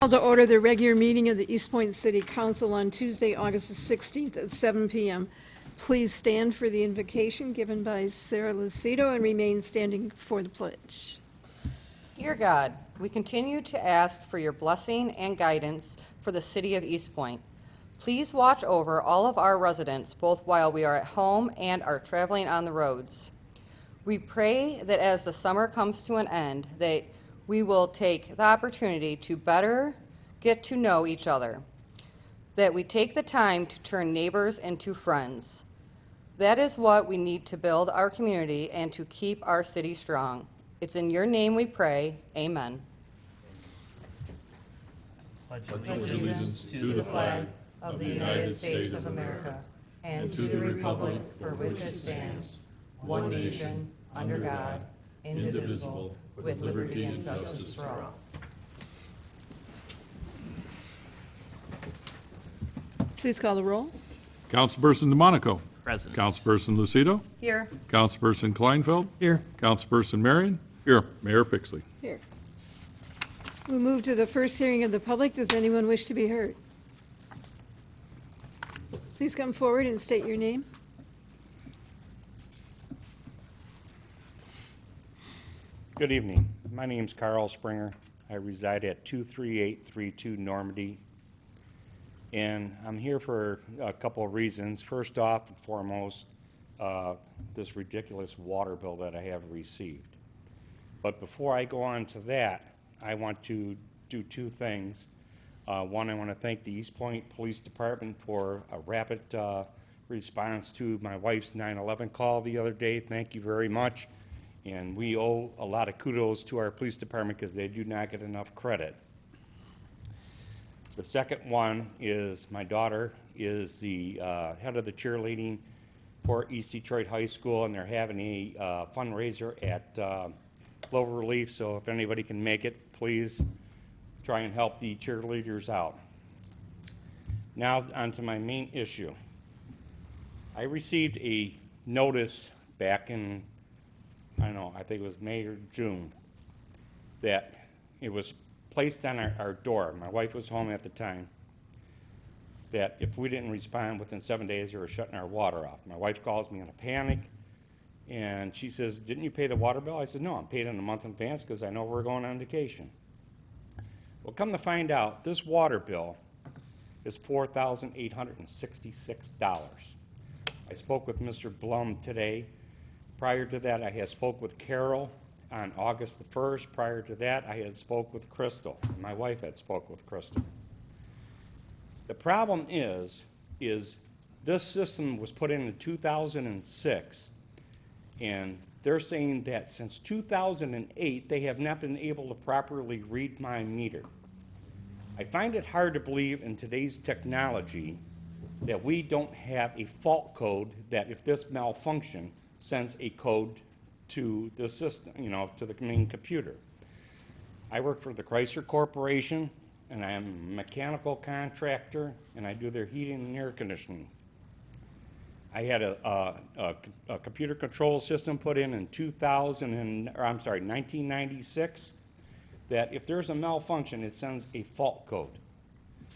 Call to order the regular meeting of the Eastpointe City Council on Tuesday, August the 16th at 7 p.m. Please stand for the invocation given by Sarah Lucido and remain standing for the pledge. Dear God, we continue to ask for your blessing and guidance for the city of Eastpointe. Please watch over all of our residents, both while we are at home and are traveling on the roads. We pray that as the summer comes to an end, that we will take the opportunity to better get to know each other, that we take the time to turn neighbors into friends. That is what we need to build our community and to keep our city strong. It's in your name we pray. Amen. Pledge allegiance to the flag of the United States of America and to the republic for which it stands, one nation, under God, indivisible, with liberty and justice for all. Please call the roll. Councilperson DeMonico. Present. Councilperson Lucido. Here. Councilperson Kleinfeld. Here. Councilperson Marion. Here. Mayor Pixley. Here. We'll move to the first hearing of the public. Does anyone wish to be heard? Please come forward and state your name. Good evening. My name's Carl Springer. I reside at 23832 Normandy. And I'm here for a couple of reasons. First off and foremost, this ridiculous water bill that I have received. But before I go on to that, I want to do two things. One, I want to thank the Eastpointe Police Department for a rapid response to my wife's 9/11 call the other day. Thank you very much. And we owe a lot of kudos to our police department because they do not get enough credit. The second one is my daughter is the head of the cheerleading for East Detroit High School, and they're having a fundraiser at Cloverleaf. So if anybody can make it, please try and help the cheerleaders out. Now on to my main issue. I received a notice back in, I think it was May or June, that it was placed on our door. My wife was home at the time, that if we didn't respond within 7 days, they were shutting our water off. My wife calls me in a panic, and she says, "Didn't you pay the water bill?" I said, "No, I'm paid in a month in advance because I know we're going on vacation." Well, come to find out, this water bill is $4,866. I spoke with Mr. Blum today. Prior to that, I had spoke with Carol on August the 1st. Prior to that, I had spoke with Crystal. My wife had spoke with Crystal. The problem is this system was put in 2006, and they're saying that since 2008, they have not been able to properly read my meter. I find it hard to believe in today's technology that we don't have a fault code that if this malfunction sends a code to the system, to the main computer. I work for the Chrysler Corporation, and I am a mechanical contractor, and I do their heating and air conditioning. I had a computer control system put in 1996, that if there's a malfunction, it sends a fault code.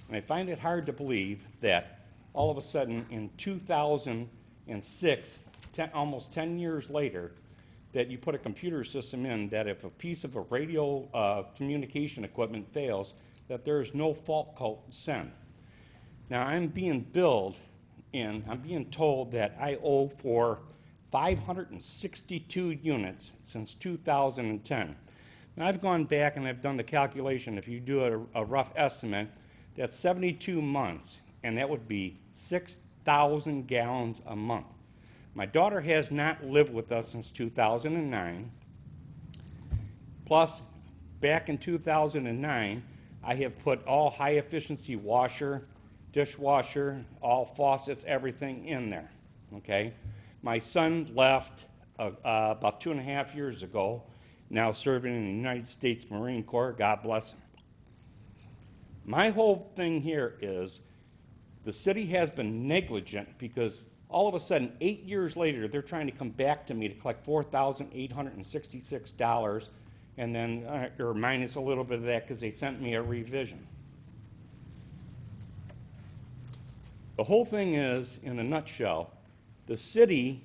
And I find it hard to believe that all of a sudden in 2006, almost 10 years later, that you put a computer system in that if a piece of a radio communication equipment fails, that there is no fault code sent. Now I'm being billed, and I'm being told that I owe for 562 units since 2010. Now I've gone back and I've done the calculation. If you do a rough estimate, that's 72 months, and that would be 6,000 gallons a month. My daughter has not lived with us since 2009. Plus, back in 2009, I have put all high-efficiency washer, dishwasher, all faucets, everything in there, okay? My son left about 2.5 years ago, now serving in the United States Marine Corps. God bless him. My whole thing here is the city has been negligent because all of a sudden, 8 years later, they're trying to come back to me to collect $4,866, and then, or minus a little bit of that because they sent me a revision. The whole thing is, in a nutshell, the city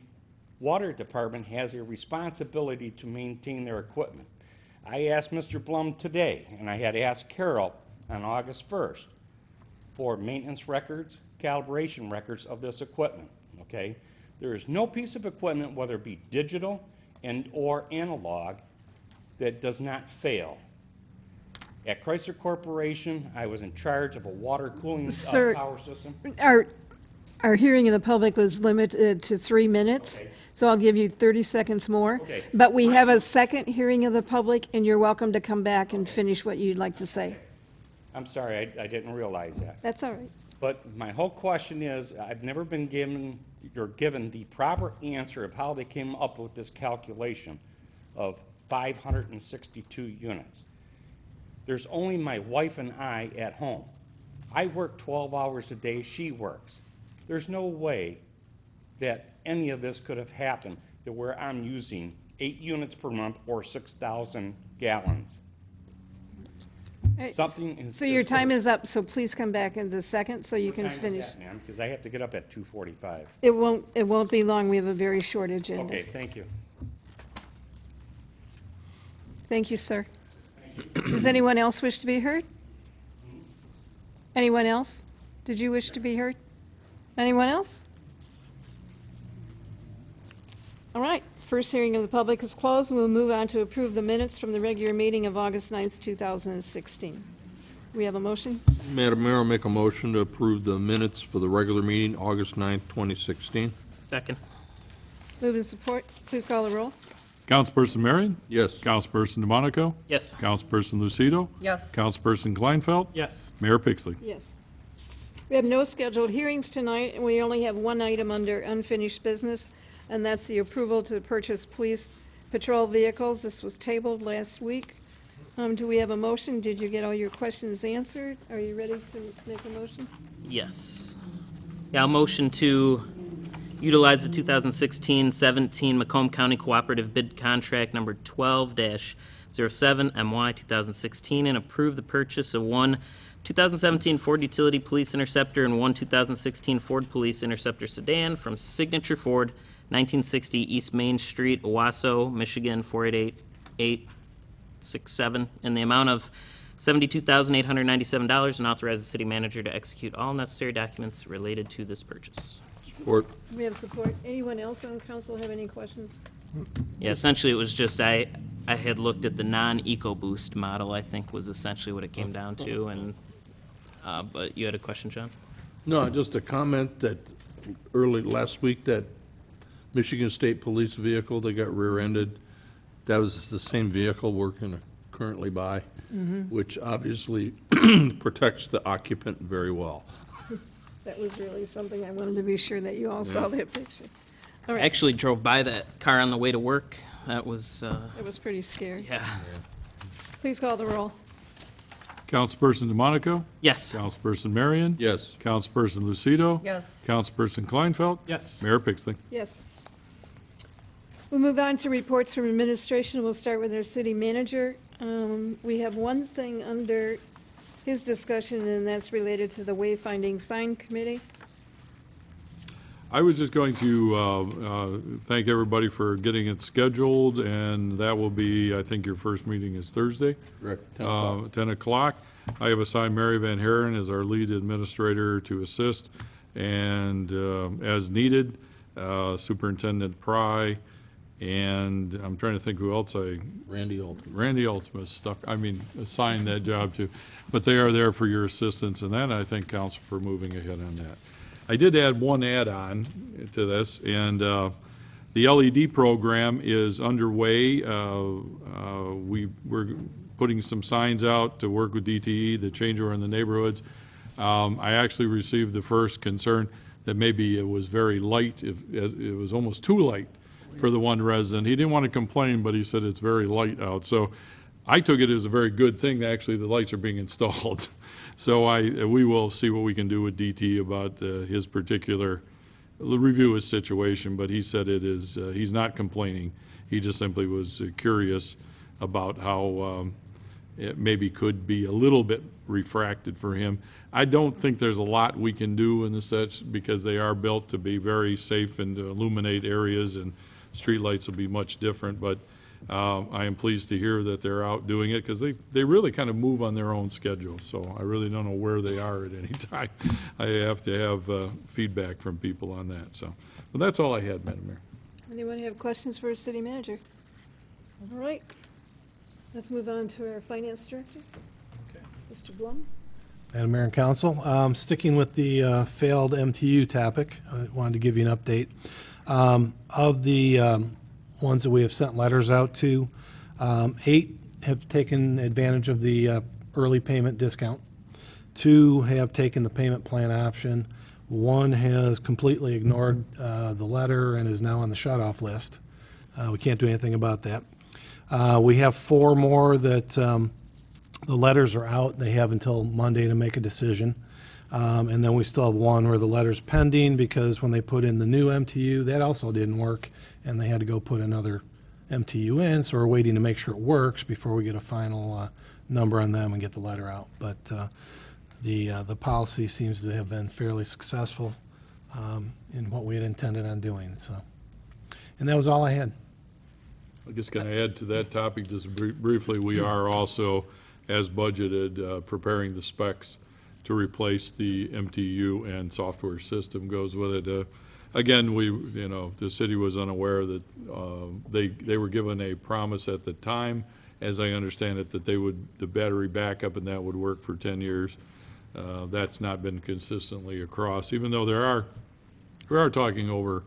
water department has a responsibility to maintain their equipment. I asked Mr. Blum today, and I had asked Carol on August 1st, for maintenance records, calibration records of this equipment, okay? There is no piece of equipment, whether it be digital or analog, that does not fail. At Chrysler Corporation, I was in charge of a water cooling Sir. tower system. Our hearing of the public was limited to 3 minutes, Okay. so I'll give you 30 seconds more. Okay. But we have a second hearing of the public, and you're welcome to come back and finish what you'd like to say. I'm sorry, I didn't realize that. That's all right. But my whole question is, I've never been given the proper answer of how they came up with this calculation of 562 units. There's only my wife and I at home. I work 12 hours a day, she works. There's no way that any of this could have happened to where I'm using 8 units per month or 6,000 gallons. All right. Something is. So your time is up, so please come back in the second so you can finish. Ma'am, because I have to get up at 2:45. It won't be long. We have a very short agenda. Okay, thank you. Thank you, sir. Does anyone else wish to be heard? Anyone else? Did you wish to be heard? Anyone else? All right, first hearing of the public is closed, and we'll move on to approve the minutes from the regular meeting of August 9th, 2016. We have a motion? Madam Mayor, I'll make a motion to approve the minutes for the regular meeting, August 9th, 2016. Second. Move and support. Please call the roll. Councilperson Marion? Yes. Councilperson DeMonico? Yes. Councilperson Lucido? Yes. Councilperson Kleinfeld? Yes. Mayor Pixley? Yes. We have no scheduled hearings tonight, and we only have one item under unfinished business, and that's the approval to purchase police patrol vehicles. This was tabled last week. Do we have a motion? Did you get all your questions answered? Are you ready to make a motion? Yes. Yeah, I'll motion to utilize the 2016-17 Macomb County Cooperative Bid Contract Number 12-07 MY 2016 and approve the purchase of one 2017 Ford Utility Police Interceptor and one 2016 Ford Police Interceptor sedan from Signature Ford, 1960 East Main Street, Owasso, Michigan 48867, in the amount of $72,897, and authorize the city manager to execute all necessary documents related to this purchase. Support. We have support. Anyone else on council have any questions? Yeah, essentially it was just I had looked at the non-EcoBoost model, I think was essentially what it came down to, and but you had a question, John? No, just a comment that early last week, that Michigan State Police vehicle that got rear-ended, that was the same vehicle we're going to currently buy, which obviously protects the occupant very well. That was really something I wanted to be sure that you all saw that picture. All I right, actually drove by that car on the way to work. That was, it was pretty scary. yeah. Please call the roll. Councilperson DeMonico? Yes. Councilperson Marion? Yes. Councilperson Lucido? Yes. Councilperson Kleinfeld? Yes. Mayor Pixley? Yes. We'll move on to reports from administration. We'll start with our city manager. We have one thing under his discussion, and that's related to the wayfinding sign committee. I was just going to thank everybody for getting it scheduled, and that will be, I think your first meeting is Thursday, Correct. 10 o'clock. 10 o'clock. I have assigned Mary Van Haren as our lead administrator to assist, and as needed, Superintendent Pry, and I'm trying to think who else Randy Alton. Randy Ultimus stuck, assigned that job to. But they are there for your assistance, and then I thank council for moving ahead on that. I did add one add-on to this, and the LED program is underway. We're putting some signs out to work with DTE, the changeover in the neighborhoods. I actually received the first concern that maybe it was very light, it was almost too light for the one resident. He didn't want to complain, but he said it's very light out. So I took it as a very good thing that actually the lights are being installed. So we will see what we can do with DT about his particular, review his situation, but he said it is, he's not complaining. He just simply was curious about how it maybe could be a little bit refracted for him. I don't think there's a lot we can do in the such, because they are built to be very safe and to illuminate areas, and streetlights will be much different, but I am pleased to hear that they're out doing it, because they really kind of move on their own schedule, so I really don't know where they are at any time. I have to have feedback from people on that, so. Well, that's all I had, Madam Mayor. Anyone have questions for our city manager? All right. Let's move on to our finance director. Mr. Blum? Madam Mayor and Council, sticking with the failed MTU topic, I wanted to give you an update. Of the ones that we have sent letters out to, 8 have taken advantage of the early payment discount. 2 have taken the payment plan option. 1 has completely ignored the letter and is now on the shut-off list. We can't do anything about that. We have 4 more that the letters are out. They have until Monday to make a decision. And then we still have 1 where the letter's pending, because when they put in the new MTU, that also didn't work, and they had to go put another MTU in, so we're waiting to make sure it works before we get a final number on them and get the letter out. But the policy seems to have been fairly successful in what we had intended on doing. So, and that was all I had. I guess can I add to that topic just briefly? We are also, as budgeted, preparing the specs to replace the MTU, and software system goes with it. Again, the city was unaware that they were given a promise at the time, as I understand it, that the battery backup and that would work for 10 years. That's not been consistently across, even though we are talking over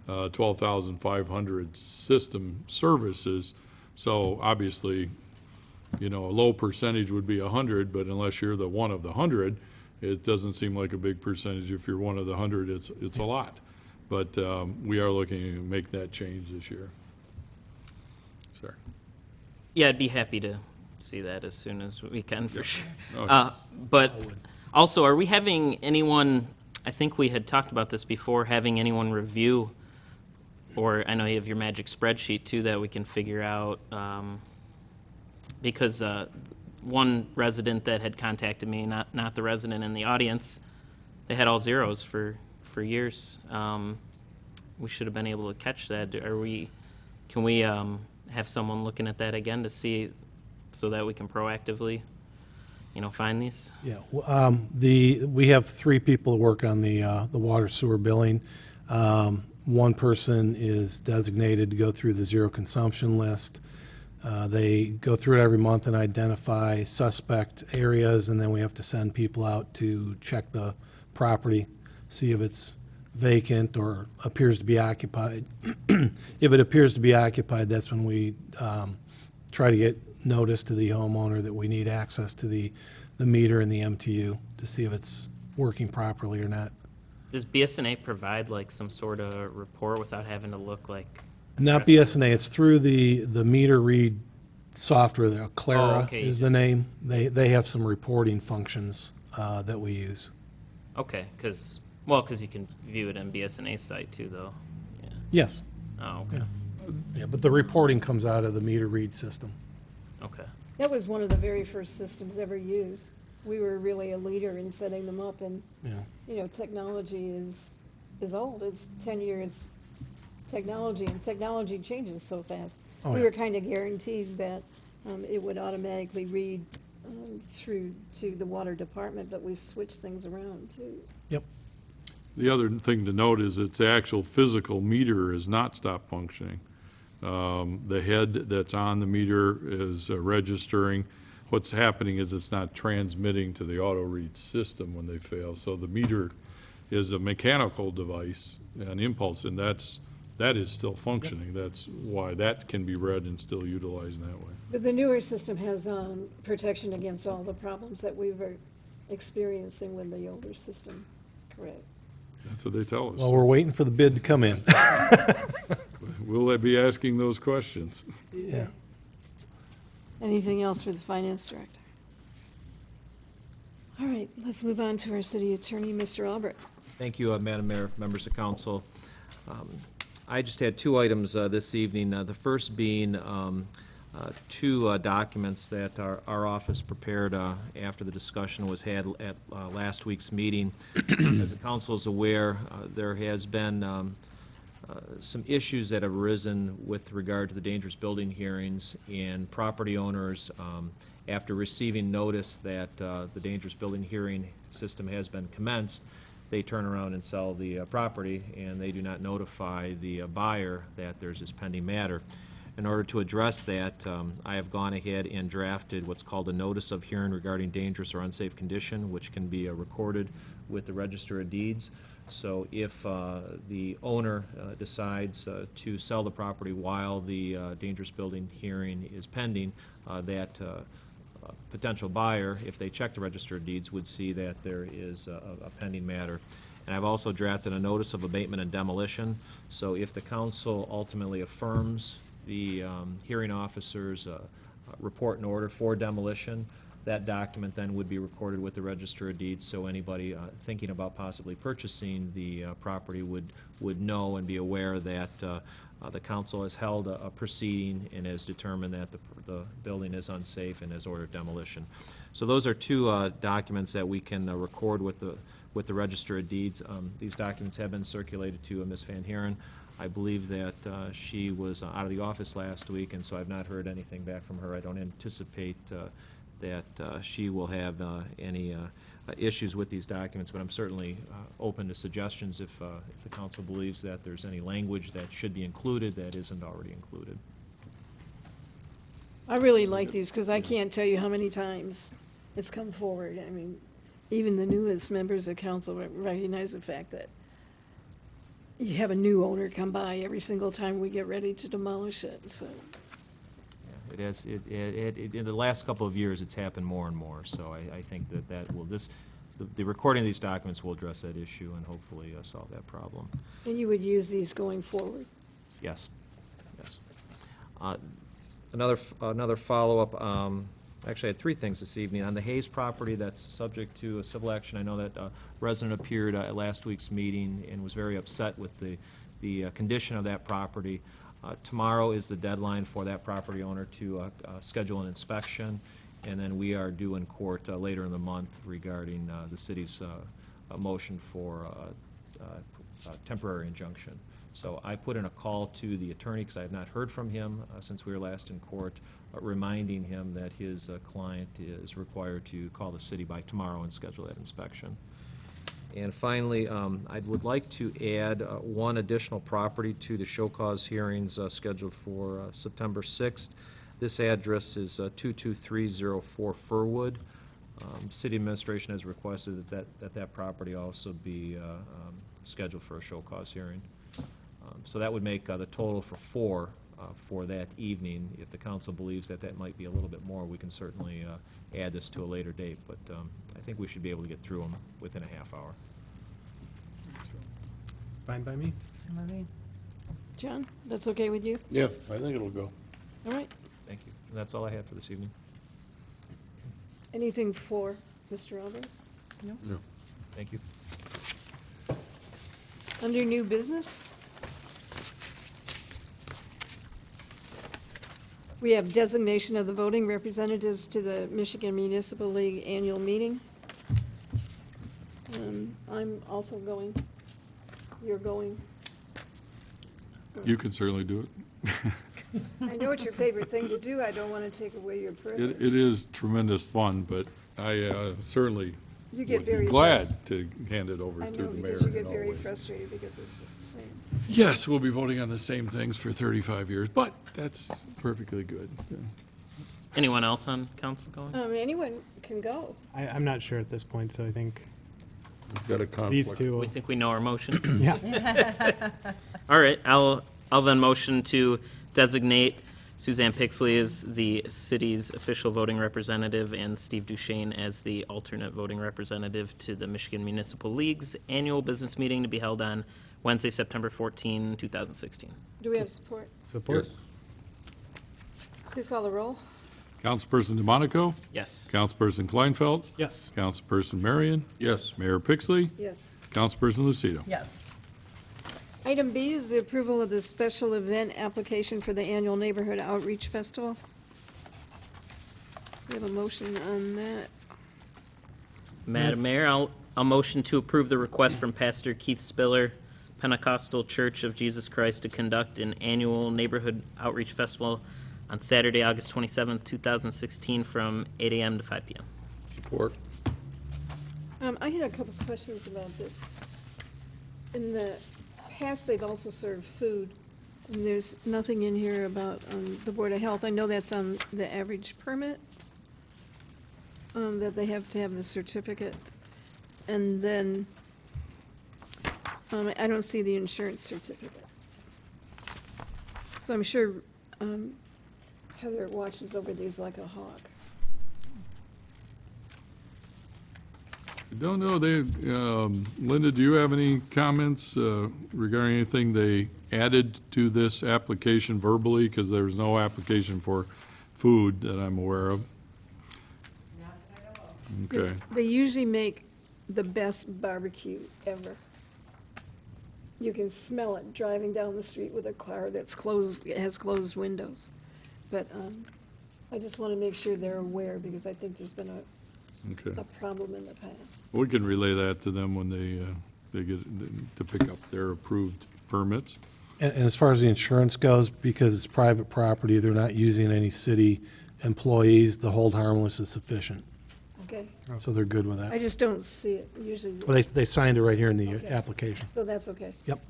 12,500 system services. So obviously, a low percentage would be 100, but unless you're the one of the 100, it doesn't seem like a big percentage. If you're one of the 100, it's a lot. But we are looking to make that change this year. Sorry. Yeah, I'd be happy to see that as soon as we can, for sure. Okay. But also, are we having anyone, I think we had talked about this before, having anyone review, or I know you have your magic spreadsheet too that we can figure out, because one resident that had contacted me, not the resident in the audience, they had all zeros for years. We should have been able to catch that. Can we have someone looking at that again to see, so that we can proactively, find these? Yeah, we have 3 people that work on the water sewer billing. 1 person is designated to go through the zero consumption list. They go through it every month and identify suspect areas, and then we have to send people out to check the property, see if it's vacant or appears to be occupied. If it appears to be occupied, that's when we try to get notice to the homeowner that we need access to the meter and the MTU to see if it's working properly or not. Does BSNA provide like some sort of report without having to look like? Not BSNA, it's through the meter read software, there. Clara okay, is the name. They have some reporting functions that we use. Okay, because you can view it on BSNA's site too, though. Yeah. Yes. Oh, okay. Yeah, but the reporting comes out of the meter read system. Okay. That was one of the very first systems ever used. We were really a leader in setting them up, and, Yeah. technology is old. It's 10 years technology, and technology changes so fast. Oh, We yeah. were kind of guaranteed that it would automatically read through to the water department, but we've switched things around too. Yep. The other thing to note is its actual physical meter has not stopped functioning. The head that's on the meter is registering. What's happening is it's not transmitting to the auto read system when they fail. So the meter is a mechanical device, an impulse, and that is still functioning. That's why that can be read and still utilized that way. But the newer system has protection against all the problems that we were experiencing with the older system, correct? That's what they tell us. Well, we're waiting for the bid to come in. We'll be asking those questions. Yeah. Anything else for the finance director? All right, let's move on to our city attorney, Mr. Albrecht. Thank you, Madam Mayor, members of council. I just had 2 items this evening. The first being two documents that our office prepared after the discussion was had at last week's meeting. As the council is aware, there has been some issues that have arisen with regard to the dangerous building hearings, and property owners, after receiving notice that the dangerous building hearing system has been commenced, they turn around and sell the property, and they do not notify the buyer that there's this pending matter. In order to address that, I have gone ahead and drafted what's called a notice of hearing regarding dangerous or unsafe condition, which can be recorded with the Register of Deeds. So if the owner decides to sell the property while the dangerous building hearing is pending, that potential buyer, if they check the Register of Deeds, would see that there is a pending matter. And I've also drafted a notice of abatement and demolition. So if the council ultimately affirms the hearing officer's report and order for demolition, that document then would be recorded with the Register of Deeds, so anybody thinking about possibly purchasing the property would know and be aware that the council has held a proceeding and has determined that the building is unsafe and has ordered demolition. So those are two documents that we can record with the Register of Deeds. These documents have been circulated to Ms. Van Haren. I believe that she was out of the office last week, and so I've not heard anything back from her. I don't anticipate that she will have any issues with these documents, but I'm certainly open to suggestions if the council believes that there's any language that should be included that isn't already included. I really like these because I can't tell you how many times it's come forward. I mean, even the newest members of council recognize the fact that you have a new owner come by every single time we get ready to demolish it, so. Yeah, it has, in the last couple of years, it's happened more and more, so I think that will, the recording of these documents will address that issue and hopefully solve that problem. And you would use these going forward? Yes, yes. Another follow-up, actually I had three things this evening. On the Hayes property that's subject to a civil action, I know that a resident appeared at last week's meeting and was very upset with the condition of that property. Tomorrow is the deadline for that property owner to schedule an inspection, and then we are due in court later in the month regarding the city's motion for temporary injunction. So I put in a call to the attorney, because I have not heard from him since we were last in court, reminding him that his client is required to call the city by tomorrow and schedule that inspection. And finally, I would like to add one additional property to the show cause hearings scheduled for September 6th. This address is 22304 Furwood. City administration has requested that property also be scheduled for a show cause hearing. So that would make the total for four for that evening. If the council believes that might be a little bit more, we can certainly add this to a later date, but I think we should be able to get through them within a half hour. Fine by me. John, that's okay with you? Yeah, I think it'll go. All right. Thank you. And that's all I have for this evening. Anything for Mr. Albert? No? No. Thank you. Under new business? We have designation of the voting representatives to the Michigan Municipal League annual meeting. I'm also going. You're going. You can certainly do it. I know it's your favorite thing to do. I don't want to take away your privilege. It is tremendous fun, but I certainly You get would be very glad frust- to hand it over I to know, the mayor because you get in all very ways. frustrated because it's the same. Yes, we'll be voting on the same things for 35 years, but that's perfectly good. Anyone else on council going? Anyone can go. I'm not sure at this point, so I think We've got a conflict. these two. We think we know our motion. Yeah. All right, I'll then motion to designate Suzanne Pixley as the city's official voting representative and Steve Duchesne as the alternate voting representative to the Michigan Municipal League's annual business meeting to be held on Wednesday, September 14, 2016. Do we have support? Support. Yes. Please call the roll. Councilperson DeMonico, Yes. Councilperson Kleinfeld, Yes. Councilperson Marion, Yes. Mayor Pixley, Yes. Councilperson Lucido. Yes. Item B is the approval of the special event application for the annual Neighborhood Outreach Festival. We have a motion on that. Madam Mayor, I'll motion to approve the request from Pastor Keith Spiller, Pentecostal Church of Jesus Christ, to conduct an annual neighborhood outreach festival on Saturday, August 27th, 2016, from 8 a.m. to 5 p.m. Support. I had a couple questions about this. In the past, they've also served food, and there's nothing in here about the Board of Health. I know that's on the average permit, that they have to have the certificate. And then, I don't see the insurance certificate. So I'm sure Heather watches over these like a hawk. I don't know, Linda, do you have any comments regarding anything they added to this application verbally? Because there's no application for food that I'm aware of. Okay. They usually make the best barbecue ever. You can smell it driving down the street with a car that's closed, has closed windows. But I just want to make sure they're aware, because I think there's been Okay. a problem in the past. We can relay that to them when they get to pick up their approved permits. And as far as the insurance goes, because it's private property, they're not using any city employees, the hold harmless is sufficient. Okay? So they're good with I that. just don't see it usually. Well, they signed it right here in the Okay. application. So that's okay. Yep.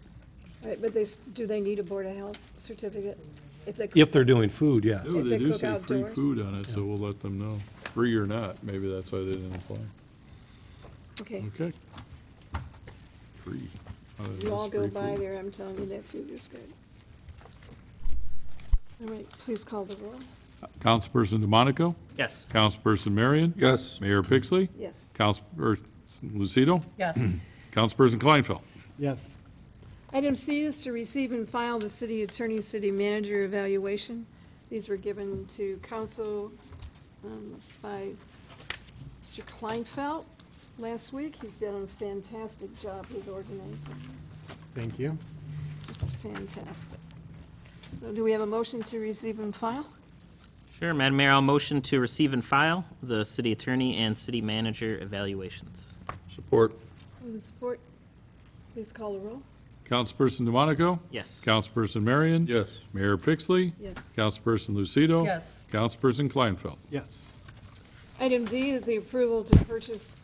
All right, but do they need a Board of Health certificate? If they're doing food, yes. Oh, If they they do cook say free outdoors? food on it, so we'll let them know. Free or not, maybe that's why they didn't apply. Okay. Okay. Free. You all go Free by food. there, I'm telling you, that food is good. All right, please call the roll. Councilperson DeMonico? Yes. Councilperson Marion? Yes. Mayor Pixley? Yes. Councilperson Lucido? Yes. Councilperson Kleinfeld? Yes. Item C is to receive and file the city attorney, city manager evaluation. These were given to council by Mr. Kleinfeld last week. He's done a fantastic job with organizing this. Thank you. This is fantastic. So do we have a motion to receive and file? Sure, Madam Mayor, I'll motion to receive and file the city attorney and city manager evaluations. Support. With support, please call the roll. Councilperson DeMonico? Yes. Councilperson Marion? Yes. Mayor Pixley? Yes. Councilperson Lucido? Yes. Councilperson Kleinfeld? Yes. Item D is the approval to purchase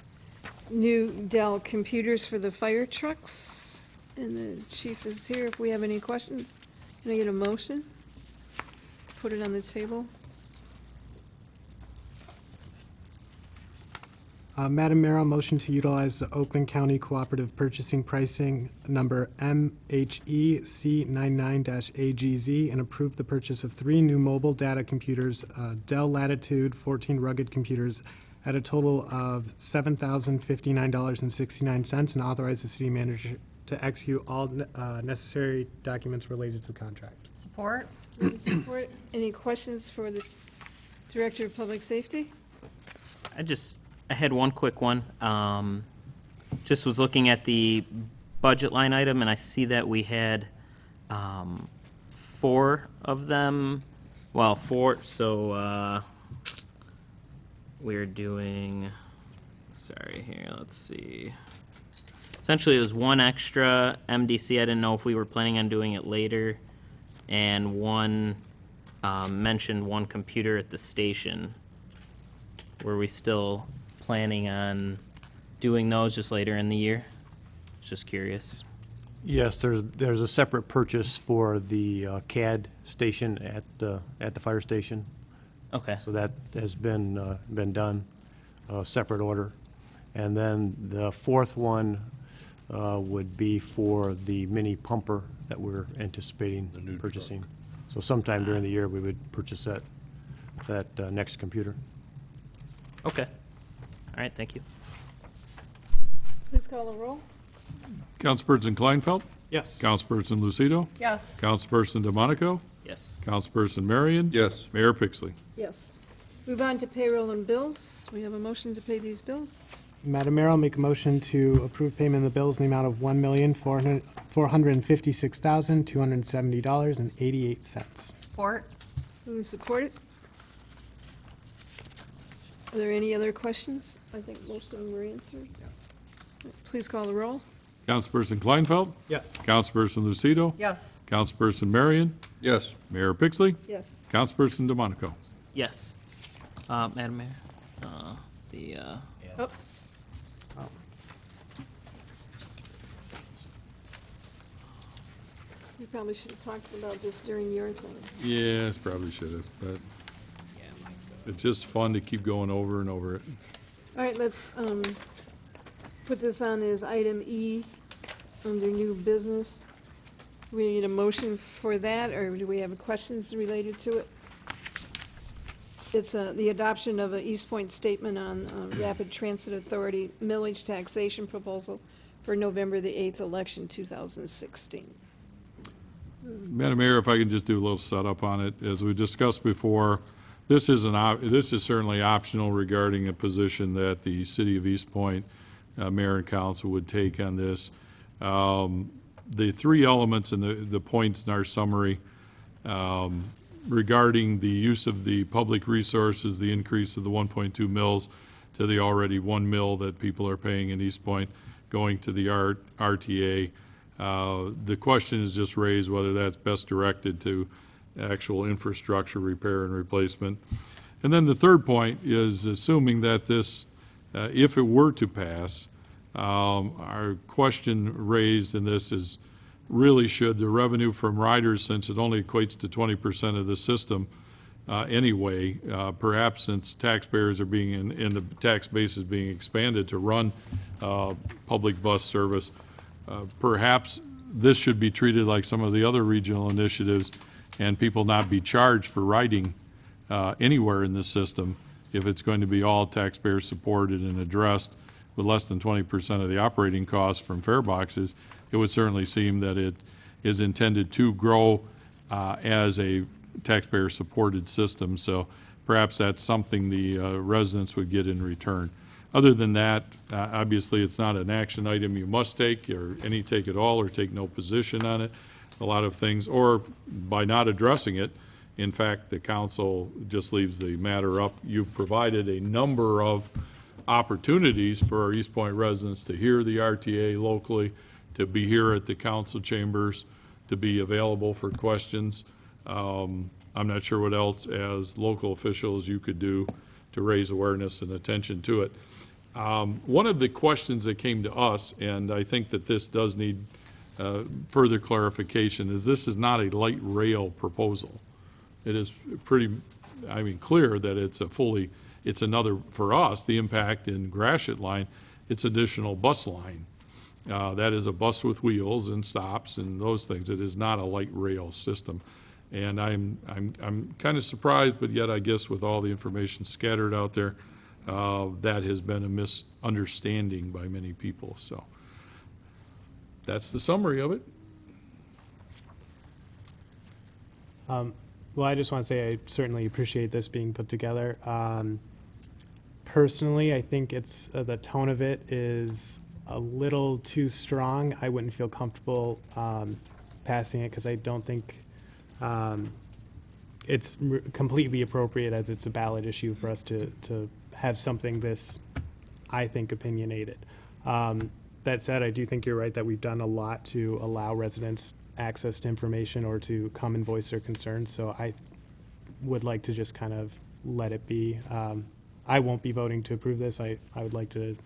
new Dell computers for the fire trucks. And the chief is here if we have any questions. Can I get a motion? Put it on the table. Madam Mayor, I'll motion to utilize the Oakland County Cooperative Purchasing Pricing number MHEC99-AGZ and approve the purchase of 3 new mobile data computers, Dell Latitude 14 rugged computers, at a total of $7,059.69, and authorize the city manager to execute all necessary documents related to the contract. Support? With support. Any questions for the Director of Public Safety? I had one quick one. Just was looking at the budget line item, and I see that we had 4 of them. Well, 4, so we're doing, sorry, here, let's see. Essentially, it was 1 extra MDC. I didn't know if we were planning on doing it later. And 1 mentioned 1 computer at the station. Were we still planning on doing those just later in the year? Just curious. Yes, there's a separate purchase for the CAD station at the fire station. Okay. So that has been done, separate order. And then the 4th one would be for the mini pumper that we're anticipating purchasing. So sometime during the year, we would purchase that next computer. Okay. All right, thank you. Please call the roll. Councilperson Kleinfeld? Yes. Councilperson Lucido? Yes. Councilperson DeMonico? Yes. Councilperson Marion? Yes. Mayor Pixley? Yes. Move on to payroll and bills. We have a motion to pay these bills. Madam Mayor, I'll make a motion to approve payment of the bills in the amount of $1,456,270.88. Support? Who support it? Are there any other questions? I think most of them were answered. Please call the roll. Councilperson Kleinfeld? Yes. Councilperson Lucido? Yes. Councilperson Marion? Yes. Mayor Pixley? Yes. Councilperson DeMonico? Yes. Madam Mayor, Oops. You probably should have talked about this during your thing. Yes, probably should have, but it's just fun to keep going over and over it. All right, let's put this on as item E under new business. We need a motion for that, or do we have questions related to it? It's the adoption of a Eastpointe statement on Rapid Transit Authority millage taxation proposal for November the 8th election, 2016. Madam Mayor, if I can just do a little setup on it, as we discussed before, this is certainly optional regarding a position that the city of Eastpointe, mayor and council would take on this. The three elements and the points in our summary regarding the use of the public resources, the increase of the 1.2 mills to the already 1 mill that people are paying in Eastpointe, going to the RTA. The question is just raised whether that's best directed to actual infrastructure repair and replacement. And then the third point is assuming that this, if it were to pass, our question raised in this is really should the revenue from riders, since it only equates to 20% of the system anyway, perhaps since taxpayers are being, and the tax base is being expanded to run public bus service, perhaps this should be treated like some of the other regional initiatives and people not be charged for riding anywhere in the system if it's going to be all taxpayer supported and addressed with less than 20% of the operating costs from fare boxes. It would certainly seem that it is intended to grow as a taxpayer supported system. So perhaps that's something the residents would get in return. Other than that, obviously, it's not an action item you must take, or any take at all, or take no position on it. A lot of things, or by not addressing it, in fact, the council just leaves the matter up. You've provided a number of opportunities for our Eastpointe residents to hear the RTA locally, to be here at the council chambers, to be available for questions. I'm not sure what else as local officials you could do to raise awareness and attention to it. One of the questions that came to us, and I think that this does need further clarification, is this is not a light rail proposal. It is pretty, clear that it's another, for us, the impact in Gratiot line, it's additional bus line. That is a bus with wheels and stops and those things. It is not a light rail system. And I'm kind of surprised, but yet I guess with all the information scattered out there, that has been a misunderstanding by many people. So that's the summary of it. Well, I just want to say I certainly appreciate this being put together. Personally, I think it's the tone of it is a little too strong. I wouldn't feel comfortable passing it because I don't think it's completely appropriate as it's a ballot issue for us to have something this, I think, opinionated. That said, I do think you're right that we've done a lot to allow residents access to information or to come and voice their concerns. So I would like to just kind of let it be. I won't be voting to approve this. I would like to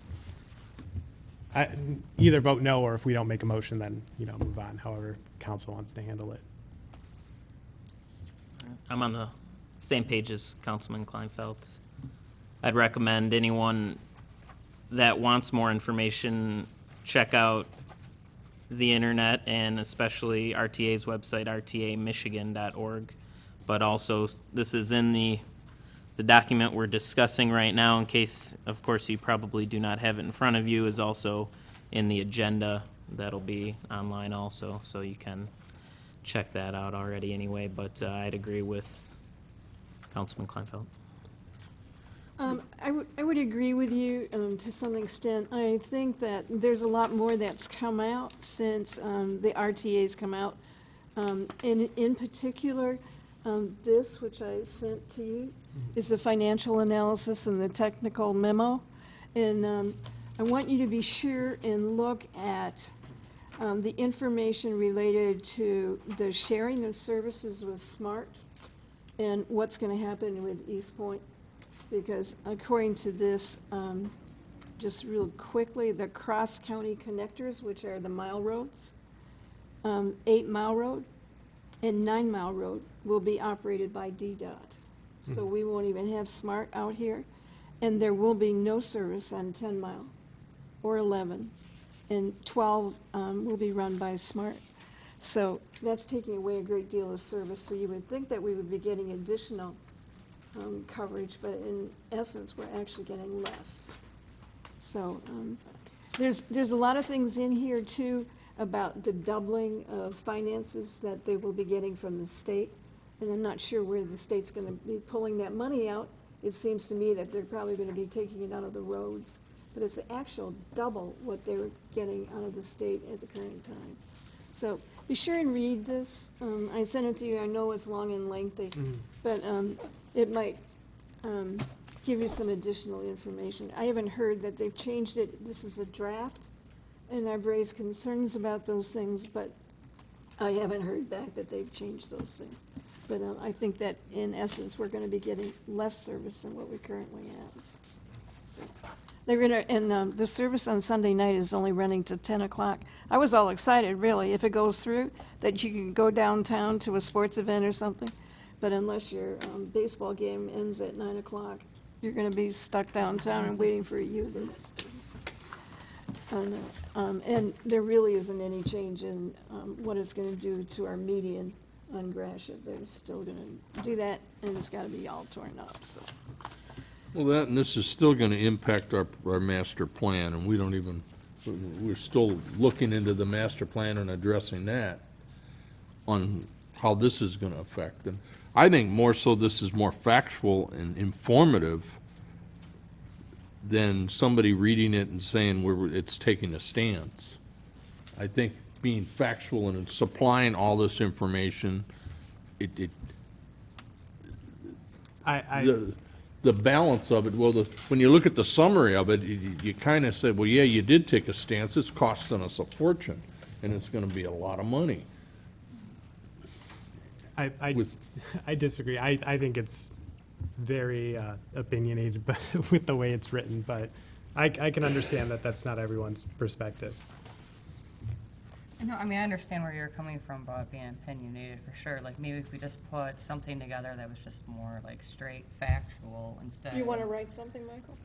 either vote no, or if we don't make a motion, then, move on, however council wants to handle it. I'm on the same page as Councilman Kleinfeld. I'd recommend anyone that wants more information, check out the internet and especially RTA's website, rtamichigan.org. But also, this is in the document we're discussing right now, in case, of course, you probably do not have it in front of you, is also in the agenda. That'll be online also, so you can check that out already anyway. But I'd agree with Councilman Kleinfeld. I would agree with you to some extent. I think that there's a lot more that's come out since the RTA's come out. In particular, This, which I sent to you, is the financial analysis and the technical memo. And I want you to be sure and look at the information related to the sharing of services with SMART and what's going to happen with Eastpointe. Because according to this, just real quickly, the cross-county connectors, which are the mile roads, 8 Mile Road and 9 Mile Road will be operated by DDOT. So we won't even have SMART out here. And there will be no service on 10 Mile or 11. And 12 will be run by SMART. So that's taking away a great deal of service. So you would think that we would be getting additional coverage, but in essence, we're actually getting less. So there's a lot of things in here too about the doubling of finances that they will be getting from the state. And I'm not sure where the state's going to be pulling that money out. It seems to me that they're probably going to be taking it out of the roads. But it's the actual double what they were getting out of the state at the current time. So be sure and read this. I sent it to you. I know it's long and lengthy, but it might give you some additional information. I haven't heard that they've changed it. This is a draft, and I've raised concerns about those things, but I haven't heard back that they've changed those things. But I think that in essence, we're going to be getting less service than what we currently have. So. They're gonna, and the service on Sunday night is only running to 10 o'clock. I was all excited, really, if it goes through, that you can go downtown to a sports event or something. But unless your baseball game ends at 9 o'clock, you're gonna be stuck downtown and waiting for a U-Boost. And there really isn't any change in what it's gonna do to our median on Gratiot. They're still gonna do that, and it's gotta be all torn up, so. Well, that, and this is still going to impact our master plan, and we're still looking into the master plan and addressing that on how this is going to affect them. I think more so this is more factual and informative than somebody reading it and saying it's taking a stance. I think being factual and supplying all this information, the balance of it, well, when you look at the summary of it, you kind of said, well, yeah, you did take a stance. It's costing us a fortune, and it's going to be a lot of money. I disagree. I think it's very opinionated with the way it's written, but I can understand that that's not everyone's perspective. No, I mean, I understand where you're coming from about being opinionated for sure. Like maybe if we just put something together that was just more like straight factual instead. Do you want to write something, Michael?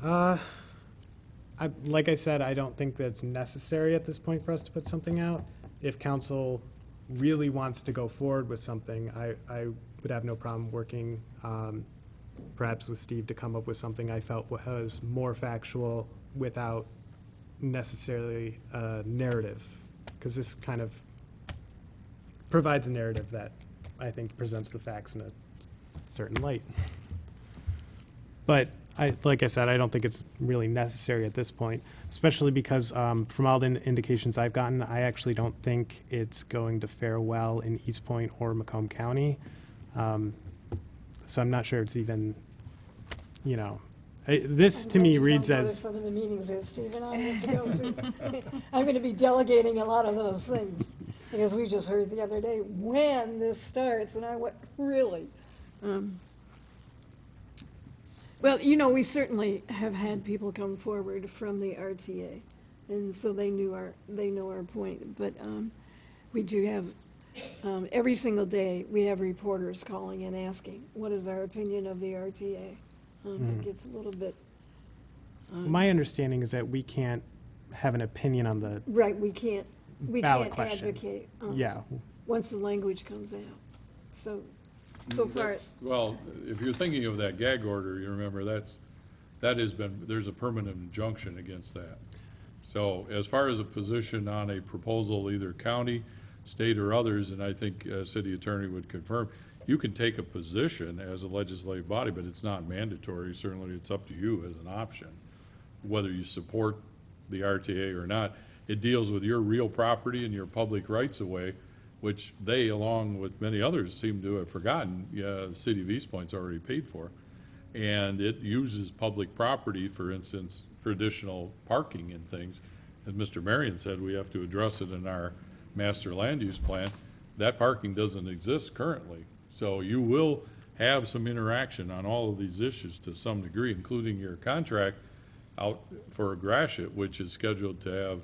Yeah. Like I said, I don't think that's necessary at this point for us to put something out. If council really wants to go forward with something, I would have no problem working perhaps with Steve to come up with something I felt was more factual without necessarily a narrative, because this kind of provides a narrative that I think presents the facts in a certain light. But like I said, I don't think it's really necessary at this point, especially because from all the indications I've gotten, I actually don't think it's going to fare well in Eastpointe or Macomb County. So I'm not sure it's even, this to me reads as. Some of the meetings that Steve and I have to go to. I'm going to be delegating a lot of those things, because we just heard the other day when this starts, and I went, really? Well, we certainly have had people come forward from the RTA, and so they know our point. But we do have every single day we have reporters calling and asking, "What is our opinion of the RTA?" It gets a little bit. My understanding is that we can't have an opinion on the Right, we can't ballot question. advocate. Yeah. Once the language comes out. So far, Well, if you're thinking of that gag order, you remember there's a permanent injunction against that. So as far as a position on a proposal, either county, state, or others, and I think city attorney would confirm, you can take a position as a legislative body, but it's not mandatory. Certainly, it's up to you as an option, whether you support the RTA or not. It deals with your real property and your public rights-of-way, which they, along with many others, seem to have forgotten, the city of Eastpoint's already paid for. And it uses public property, for instance, for additional parking and things. As Mr. Marion said, we have to address it in our master land use plan. That parking doesn't exist currently. So you will have some interaction on all of these issues to some degree, including your contract out for Gratiot, which is scheduled to have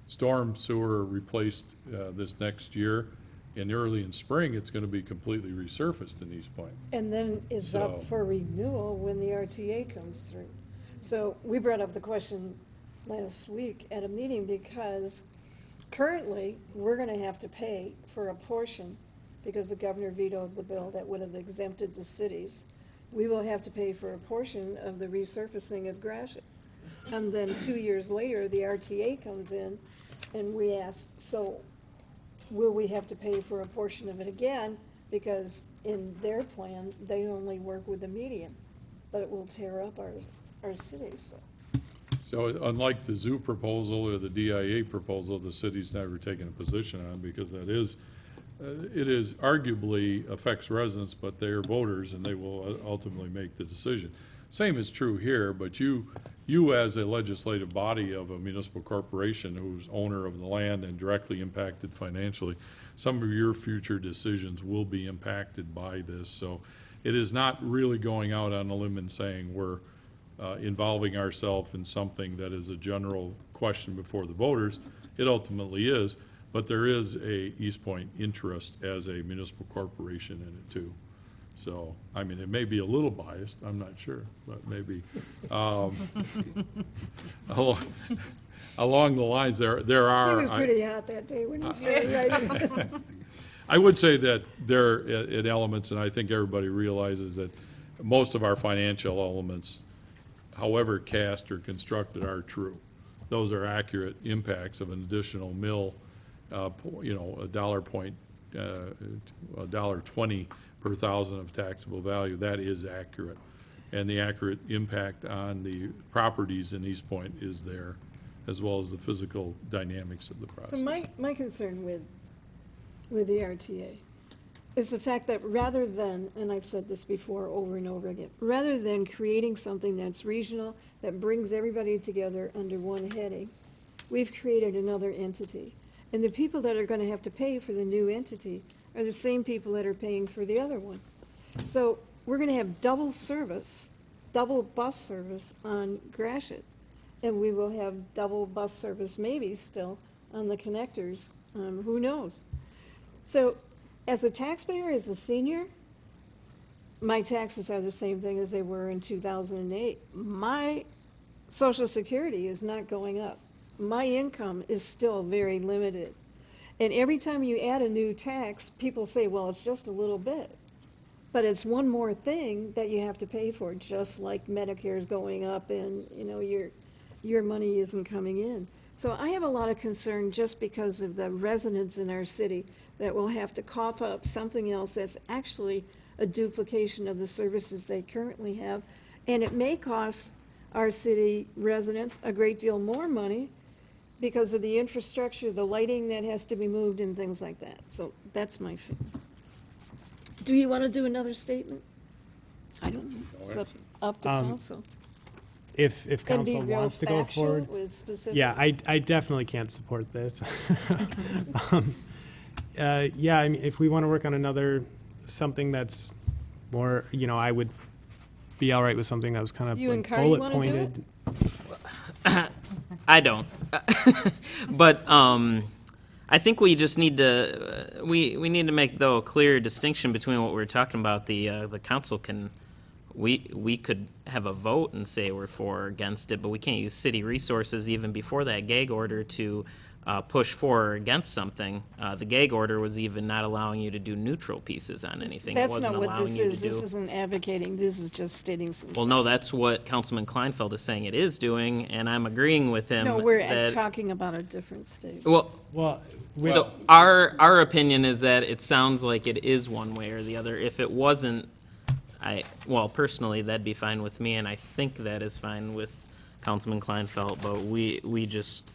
storm sewer replaced this next year. And early in spring, it's going to be completely resurfaced in Eastpointe. And then it's up So- for renewal when the RTA comes through. So we brought up the question last week at a meeting because currently, we're gonna have to pay for a portion because the governor vetoed the bill that would have exempted the cities. We will have to pay for a portion of the resurfacing of Gratiot. And then 2 years later, the RTA comes in and we ask, so will we have to pay for a portion of it again? Because in their plan, they only work with the median, but it will tear up our cities, so. So unlike the zoo proposal or the DIA proposal, the city's never taken a position on because that is, it is arguably affects residents, but they're voters and they will ultimately make the decision. Same is true here, but you as a legislative body of a municipal corporation who's owner of the land and directly impacted financially, some of your future decisions will be impacted by this. So it is not really going out on a limb and saying we're involving ourselves in something that is a general question before the voters. It ultimately is, but there is a Eastpointe interest as a municipal corporation in it too. So, I mean, it may be a little biased, I'm not sure, but maybe. Along the lines, there He are. was pretty hot that day when he started writing this. I would say that there are elements, and I think everybody realizes that most of our financial elements, however cast or constructed, are true. Those are accurate impacts of an additional mill, $1.20 per thousand of taxable value. That is accurate. And the accurate impact on the properties in Eastpointe is there, as well as the physical dynamics of the process. So my concern with the RTA is the fact that rather than, and I've said this before over and over again, rather than creating something that's regional, that brings everybody together under one heading, we've created another entity. And the people that are gonna have to pay for the new entity are the same people that are paying for the other one. So we're gonna have double service, double bus service on Gratiot. And we will have double bus service maybe still on the connectors, who knows? So as a taxpayer, as a senior, my taxes are the same thing as they were in 2008. My Social Security is not going up. My income is still very limited. And every time you add a new tax, people say, well, it's just a little bit. But it's one more thing that you have to pay for, just like Medicare is going up and, your money isn't coming in. So I have a lot of concern just because of the residents in our city that will have to cough up something else that's actually a duplication of the services they currently have. And it may cost our city residents a great deal more money because of the infrastructure, the lighting that has to be moved and things like that. So that's my feeling. Do you want to do another statement? I don't know. It's up to council. If And be council real wants to go factual forward. with specific. Yeah, I definitely can't support this. Yeah, I mean, if we want to work on something that's more, I would be all right with something that was kind of You and like Cardi bullet wanna do pointed. I don't. But I think we just need to, we need to make, though, a clear distinction between what we're talking about. The council can, we could have a vote and say we're for or against it, but we can't use city resources even before that gag order to push for or against something. The gag order was even not allowing you to do neutral pieces on anything. It That's wasn't not what allowing this you to is. This do. isn't advocating, this is just stating some. Well, no, that's what Councilman Kleinfeld is saying it is doing, and I'm agreeing with him. No, we're that- talking about a different state. Well, Well, so our opinion is that it sounds like it is one way or the other. If it wasn't, well, personally, that'd be fine with me, and I think that is fine with Councilman Kleinfeld, but we just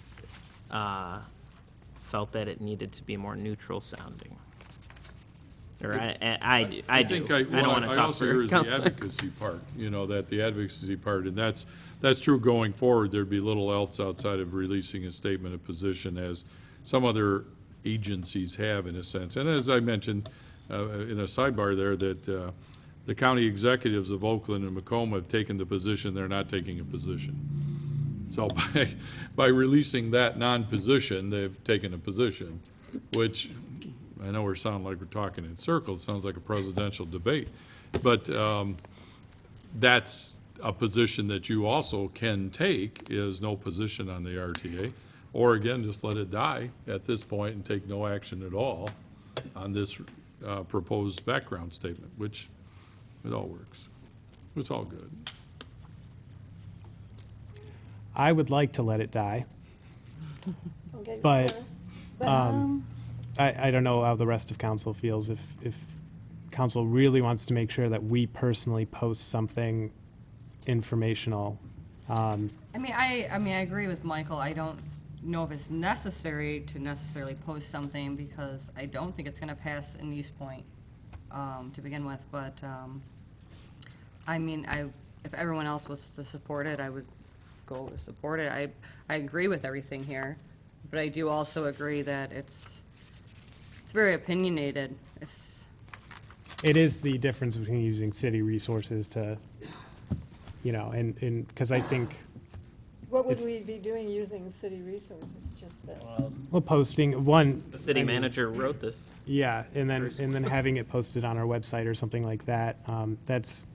felt that it needed to be more neutral sounding. Or I do. I think don't want to I talk also for hear is the advocacy part, that the advocacy part, and that's true going forward. There'd be little else outside of releasing a statement of position as some other agencies have in a sense. And as I mentioned in a sidebar there, that the county executives of Oakland and Macomb have taken the position they're not taking a position. So by releasing that non-position, they've taken a position, which I know we're sounding like we're talking in circles, sounds like a presidential debate, but that's a position that you also can take, is no position on the RTA, or again, just let it die at this point and take no action at all on this proposed background statement, which it all works. It's all good. I would like to let it die. Okay, But, Sarah? I don't know how the rest of council feels. If council really wants to make sure that we personally post something informational, I mean, I agree with Michael. I don't know if it's necessary to necessarily post something because I don't think it's going to pass in Eastpointe to begin with. But I mean, if everyone else was to support it, I would go to support it. I agree with everything here, but I do also agree that it's very opinionated. it is the difference between using city resources to, and because I think, What would it's- we be doing using city resources, just that? well, posting one. The city I mean, manager wrote this. Yeah, and then having it posted on our website or something like that, that's,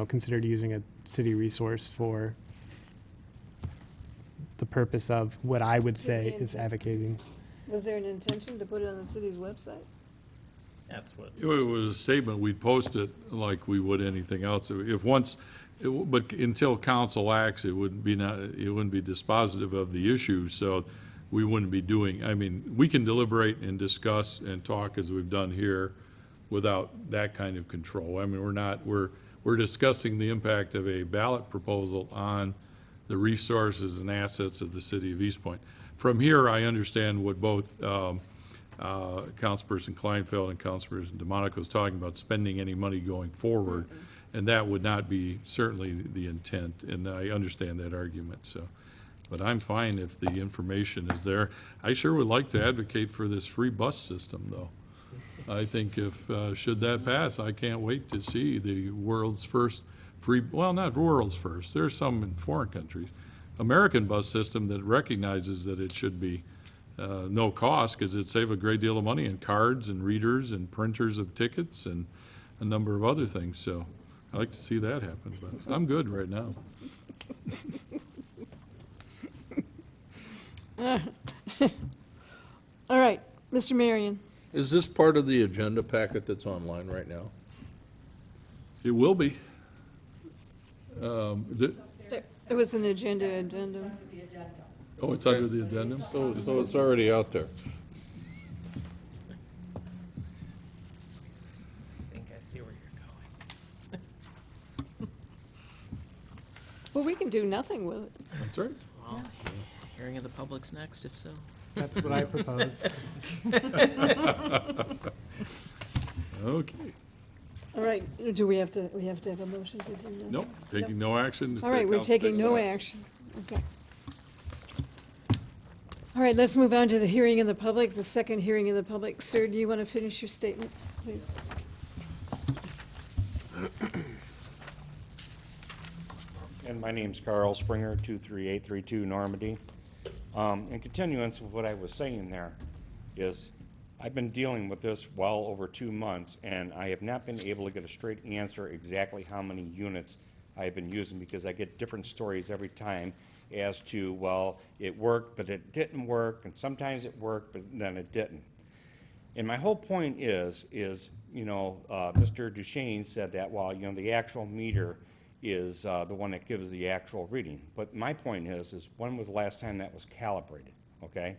considered using a city resource for the purpose of what I would say is advocating. Was there an intention to put it on the city's website? That's what. It was a statement, we'd post it like we would anything else. But until council acts, it wouldn't be dispositive of the issue, so we wouldn't be we can deliberate and discuss and talk as we've done here without that kind of control. I mean, we're discussing the impact of a ballot proposal on the resources and assets of the city of Eastpointe. From here, I understand what both Councilperson Kleinfeld and Councilperson DeMonico is talking about, spending any money going forward, and that would not be certainly the intent, and I understand that argument, so. But I'm fine if the information is there. I sure would like to advocate for this free bus system, though. I think should that pass, I can't wait to see the world's first not world's first, there's some in foreign countries, American bus system that recognizes that it should be no cost, because it'd save a great deal of money in cards and readers and printers of tickets and a number of other things, so I'd like to see that happen, but I'm good right now. All right, Mr. Marion. Is this part of the agenda packet that's online right now? It will be. It was an addendum. Oh, it's under the addendum? So it's already out there. I think I see where you're going. Well, we can do nothing with it. That's right. Well, hearing of the public's next, if so. That's what I propose. Okay. All right, do we have to have a motion to do that? Nope, taking no action. All right, we're Council taking takes no action. action. Okay. All right, let's move on to the hearing in the public, the second hearing in the public. Sir, do you want to finish your statement, please? And my name's Carl Springer, 23832 Normandy. In continuance of what I was saying there is, I've been dealing with this well over 2 months, and I have not been able to get a straight answer exactly how many units I've been using, because I get different stories every time as to, well, it worked, but it didn't work, and sometimes it worked, but then it didn't. And my whole point is Mr. Duchesne said that, well, the actual meter is the one that gives the actual reading. But my point is when was the last time that was calibrated, okay?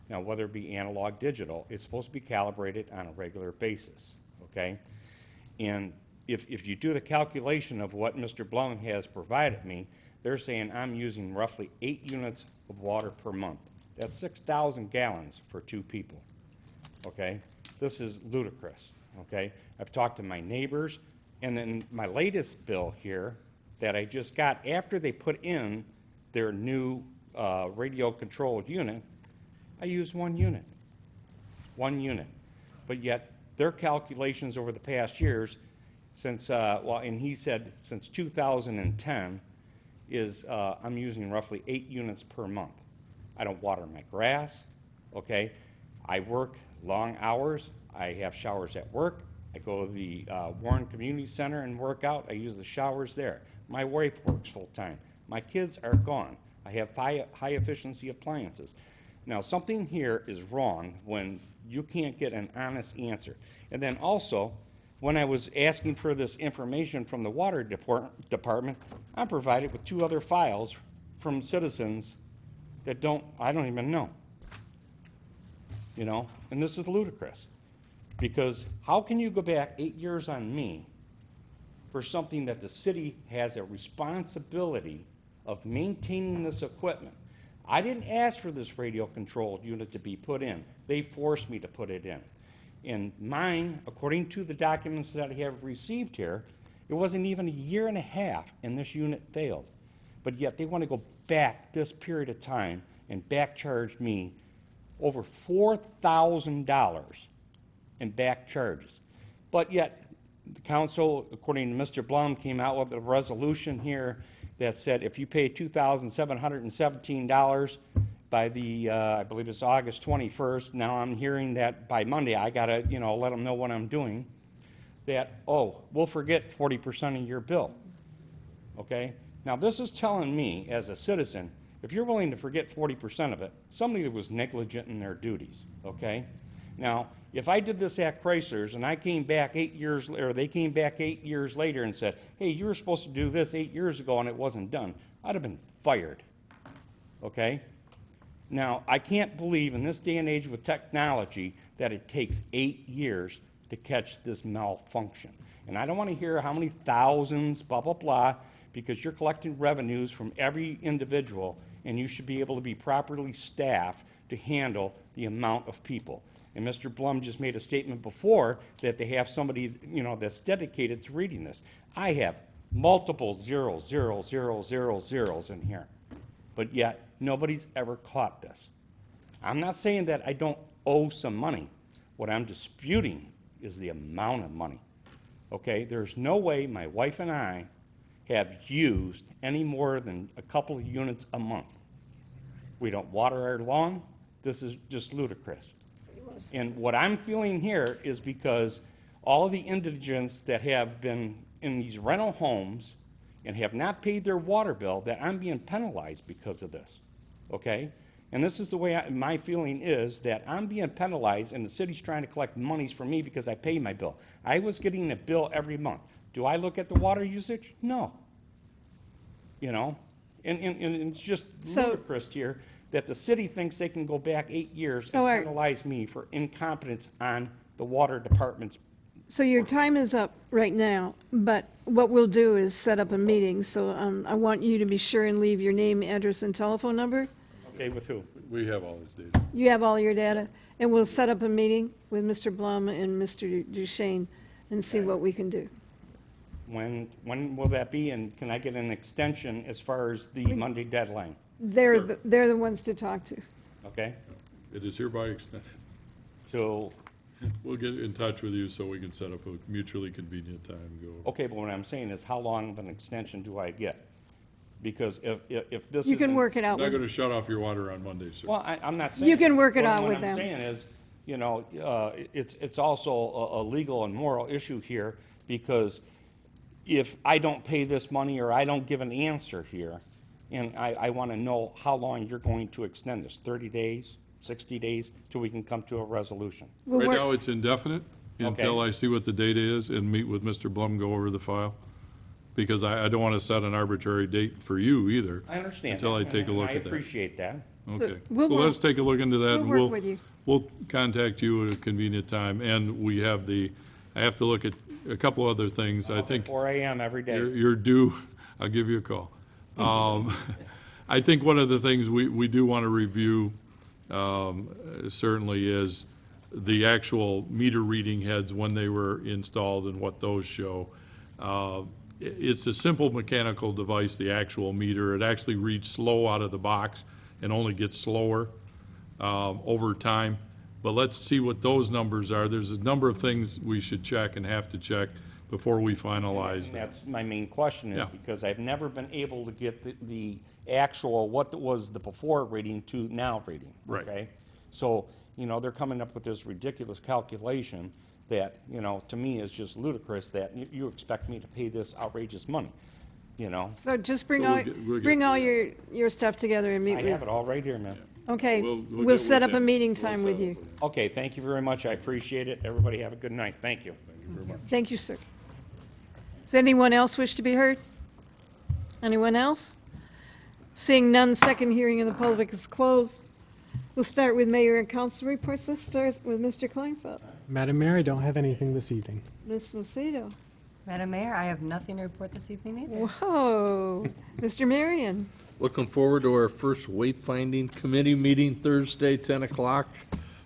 Now, whether it be analog, digital, it's supposed to be calibrated on a regular basis, okay? And if you do the calculation of what Mr. Blum has provided me, they're saying I'm using roughly 8 units of water per month, That's 6,000 gallons for 2 people, okay? This is ludicrous, okay? I've talked to my neighbors, and then my latest bill here that I just got after they put in their new radio-controlled unit, I used 1 unit. 1 unit. But yet, their calculations over the past years, since, and he said since 2010, is I'm using roughly 8 units per month. I don't water my grass, okay? I work long hours. I have showers at work. I go to the Warren Community Center and work out. I use the showers there. My wife works full-time. My kids are gone. I have high-efficiency appliances. Now, something here is wrong when you can't get an honest answer. And then also, when I was asking for this information from the water department, I'm provided with 2 other files from citizens that I don't even know. You know, and this is ludicrous. Because how can you go back 8 years on me for something that the city has a responsibility of maintaining this equipment? I didn't ask for this radio-controlled unit to be put in. They forced me to put it in. And mine, according to the documents that I have received here, it wasn't even a year and a half, and this unit failed. But yet they want to go back this period of time and back charge me over $4,000 in back charges. But yet the council, according to Mr. Blum, came out with a resolution here that said if you pay $2,717 by the, I believe it's August 21st, now I'm hearing that by Monday I gotta, let them know what I'm doing, that, oh, we'll forget 40% of your bill, okay? Now this is telling me, as a citizen, if you're willing to forget 40% of it, somebody was negligent in their duties, okay? Now, if I did this at Chrysler's and I came back 8 years, or they came back 8 years later and said, hey, you were supposed to do this 8 years ago and it wasn't done, I'd have been fired, okay? Now, I can't believe in this day and age with technology that it takes 8 years to catch this malfunction. And I don't want to hear how many thousands, blah, blah, blah, because you're collecting revenues from every individual, and you should be able to be properly staffed to handle the amount of people. And Mr. Blum just made a statement before that they have somebody, that's dedicated to reading this. I have multiple zeros in here, but yet nobody's ever caught this. I'm not saying that I don't owe some money. What I'm disputing is the amount of money, okay? There's no way my wife and I have used any more than a couple of units a month. We don't water our lawn. This is just ludicrous. And what I'm feeling here is because all of the indigents that have been in these rental homes and have not paid their water bill, that I'm being penalized because of this, okay? And this is the way my feeling is, that I'm being penalized and the city's trying to collect monies from me because I pay my bill. I was getting a bill every month. Do I look at the water usage? No. And it's just ludicrous here that the city thinks they can go back 8 years and penalize me for incompetence on the water department's. So your time is up right now, but what we'll do is set up a meeting. So I want you to be sure and leave your name, address, and telephone number. Okay, with who? We have all this data. You have all your data, and we'll set up a meeting with Mr. Blum and Mr. Duchesne and see what we can do. When will that be, and can I get an extension as far as the Monday deadline? They're the ones to talk to. Okay? It is hereby extended. So, We'll get in touch with you so we can set up a mutually convenient time and go. okay, but what I'm saying is, how long of an extension do I get? Because if this You can isn't- work it out I'm not with, going to shut off your water on Monday, sir. Well, I'm not saying. You can work it What- out with them. What I'm saying is, it's also a legal and moral issue here, because if I don't pay this money or I don't give an answer here, and I want to know how long you're going to extend this, 30 days, 60 days, till we can come to a resolution. we'll Right work- now, it's indefinite until I see what the data is and meet with Mr. Blum, go over the file. Because I don't want to set an arbitrary date for you either. I understand Until that, I take a and look I at that. appreciate that. Okay. we'll Well, work- let's take a look into that. we'll and work with you. We'll contact you at a convenient time. And we have I have to look at a couple other things. I think 4 a.m. every day. you're due, I'll give you a call. I think one of the things we do want to review certainly is the actual meter reading heads when they were installed and what those show. It's a simple mechanical device, the actual meter. It actually reads slow out of the box and only gets slower over time. But let's see what those numbers are. There's a number of things we should check and have to check before we finalize And that. that's my main question is Yeah. because I've never been able to get the actual, what was the before reading to now reading. Right. Okay? So, they're coming up with this ridiculous calculation that, to me is just ludicrous that you expect me to pay this outrageous money, So just bring We'll all, get- we'll get bring to all that. your stuff together and meet I with. have it all right here, man. Okay, We'll we'll get set with up a him. meeting We'll time set with up you. with him. Okay, thank you very much. I appreciate it. Everybody have a good night. Thank you. Thank you, sir. Does anyone else wish to be heard? Anyone else? Seeing none, second hearing of the public is closed. We'll start with mayor and council reports. Let's start with Mr. Kleinfeld. Madam Mayor, I don't have anything this evening. Ms. Lucido. Madam Mayor, I have nothing to report this evening either. Whoa. Mr. Marion. Looking forward to our first wayfinding committee meeting Thursday, 10 o'clock.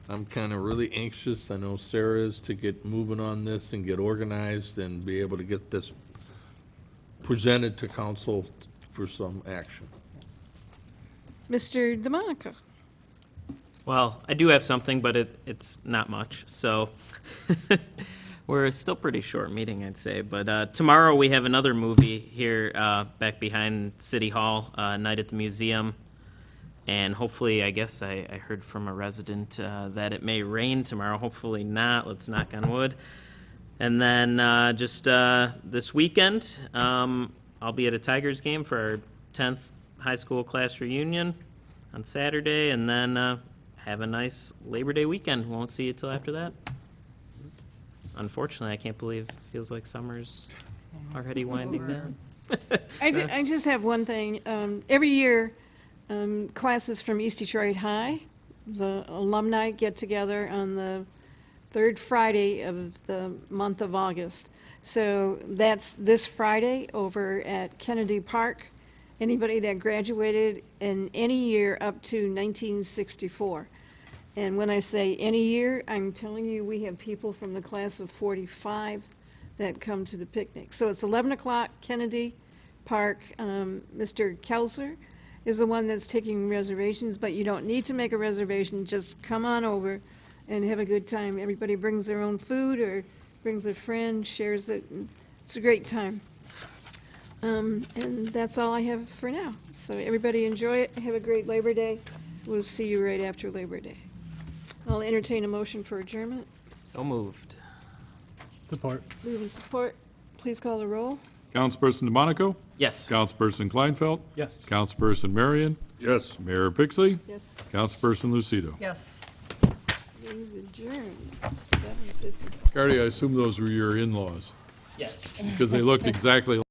I'm kind of really anxious, I know Sarah is, to get moving on this and get organized and be able to get this presented to council for some action. Mr. DeMonico. Well, I do have something, but it's not much. So we're still pretty short meeting, I'd say. But tomorrow we have another movie here back behind City Hall, Night at the Museum. And hopefully, I guess I heard from a resident that it may rain tomorrow. Hopefully not. Let's knock on wood. And then just this weekend, I'll be at a Tigers game for our 10th high school class reunion on Saturday. And then have a nice Labor Day weekend. Won't see you till after that. Unfortunately, I can't believe it feels like summer's already winding down. I just have one thing. Every year, classes from East Detroit High, the alumni get together on the third Friday of the month of August. So that's this Friday over at Kennedy Park. Anybody that graduated in any year up to 1964. And when I say any year, I'm telling you, we have people from the class of 45 that come to the picnic. So it's 11 o'clock, Kennedy Park. Mr. Kelser is the one that's taking reservations, but you don't need to make a reservation. Just come on over and have a good time. Everybody brings their own food or brings a friend, shares it. And it's a great time. And that's all I have for now. So everybody enjoy it. Have a great Labor Day. We'll see you right after Labor Day. I'll entertain a motion for adjournment. So moved. Support. Move and support. Please call the roll. Councilperson DeMonico? Yes. Councilperson Kleinfeld? Yes. Councilperson Marion? Yes. Mayor Pixley? Yes. Councilperson Lucido? Yes. Meeting's adjourned. 7:50. Cardy, I assume those were your in-laws, Yes. because they looked exactly